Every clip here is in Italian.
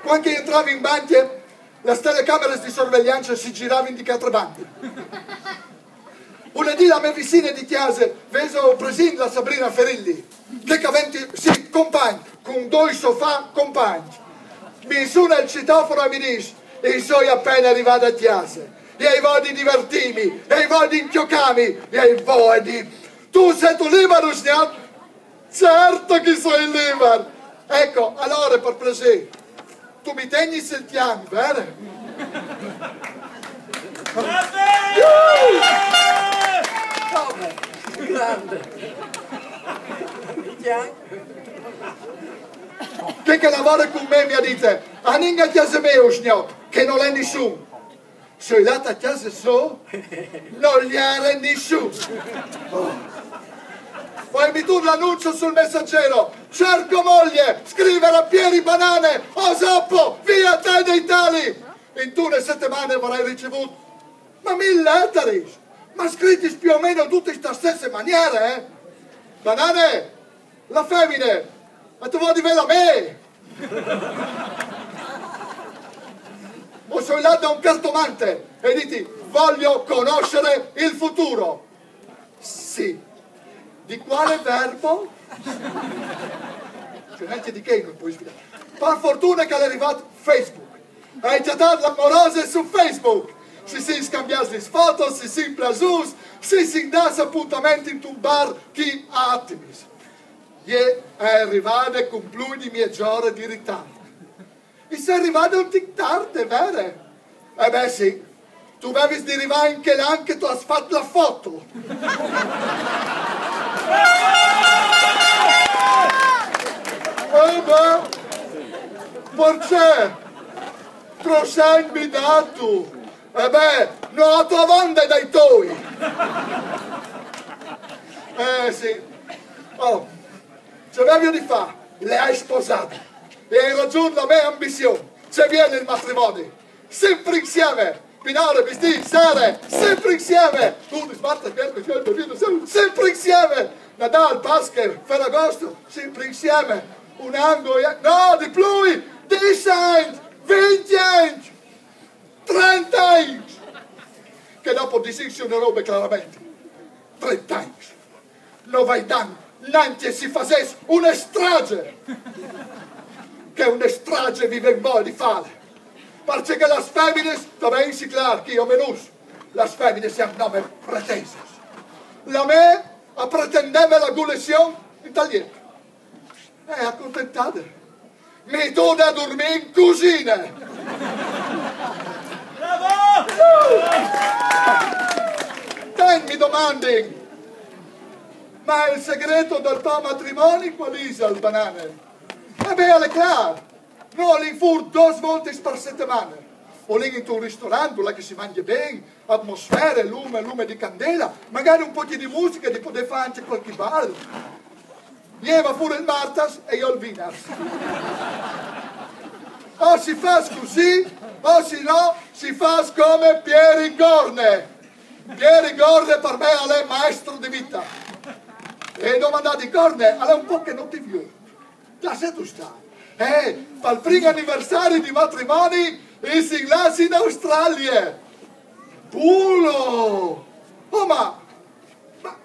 Quando entravi in banca, le telecamere di sorveglianza si giravano di 4 bandi. Lunedì la mia vicina di chiesa, vedo presente la Sabrina Ferilli, che aventi, sì, compagni, con 2 sofà compagni. Mi suona il citofono e mi dice, e sono appena arrivato a chiesa, e hai voglia di divertirmi, e hai voglia di inchioccarmi, e hai voglia di... Tu sei tu libero, signor? Certo che sei libero! Ecco, allora, per piacere, tu mi tegni il chiamo, vero? Grande! Che lavora con me mi dice, anninga a casa mia, signor, che non è nessuno. Sei andato a casa sua, non gli era nessuno. Poi mi tu l'annuncio sul messaggero, cerco moglie, scrivere a Pieri Banane, o Zappo, via te dei tali. In 2 settimane avrai ricevuto, ma 1000 letteri, ma scritti più o meno tutte in stesse maniere, eh? Banane, la femmina, ma tu vuoi di vela me? O sei là da un cartomante e dici, voglio conoscere il futuro. Sì. Di quale verbo? Cioè, neanche di che non puoi sfidare. Per fortuna che è arrivato Facebook. Hai già dato l'amorose su Facebook. Si scambiano le foto, si plasus, si dà appuntamenti in un bar chi attimi. E è arrivato con più di mezz'ora di ritardo. E sei arrivato un tic tardi, vero? Eh beh sì, tu avevi di arrivare anche là che tu hai fatto la foto. Beh, perché? Prosegui mi dato. Beh, non ho tua banda dai tuoi. Sì. Oh, c'avevi di fa, le hai sposate e hai raggiunto la mia ambizione. C'è viene il matrimonio, sempre insieme. Pinare, vestiti, sere, sempre insieme. Tu, Marta, sempre insieme. Nadal, Pasqua, Ferragosto, sempre insieme. Un anno, no, di più, 10 anni, 20 anni, 30 anni. Che dopo decisiono robe chiaramente. 30 anni. 90 anni. Nanti si facesse una strage. Che una strage vive in modo di fare. Perché le femmine, dove si chiaro che io menus, le femmine siamo nome pretese. La me a pretendere la gullezione italiana. Accontentate. Mi tu da dormire in cucina. Bravo! Mi domandi, ma il segreto del tuo matrimonio qual è, al banane? Beh, è chiaro. No, lì fu 2 volte per settimana. O lì in un ristorante, là che si mangia bene, atmosfere, lume di candela, magari un po' di musica, di poter fare anche qualche ballo. Ieva pure il martas e io il vinas. O si fa così, o se no, si fa come Pieri Gorne. Pieri Gorne per me è maestro di vita. E domandate di Gorne, è un po' che non ti viu. Da se tu stai. Per il primo anniversario di matrimoni si lascia in Australia. Pulo! Oh ma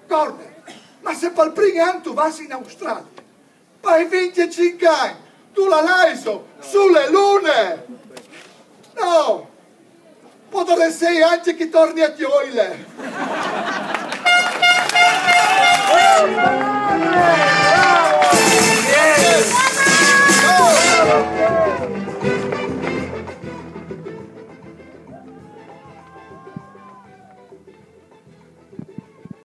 Gorne, ma se per il primo anno tu vai in Australia, poi 25 anni, tu la laiso sulle lune! No! Potrebbe essere anche che torni a Chioile!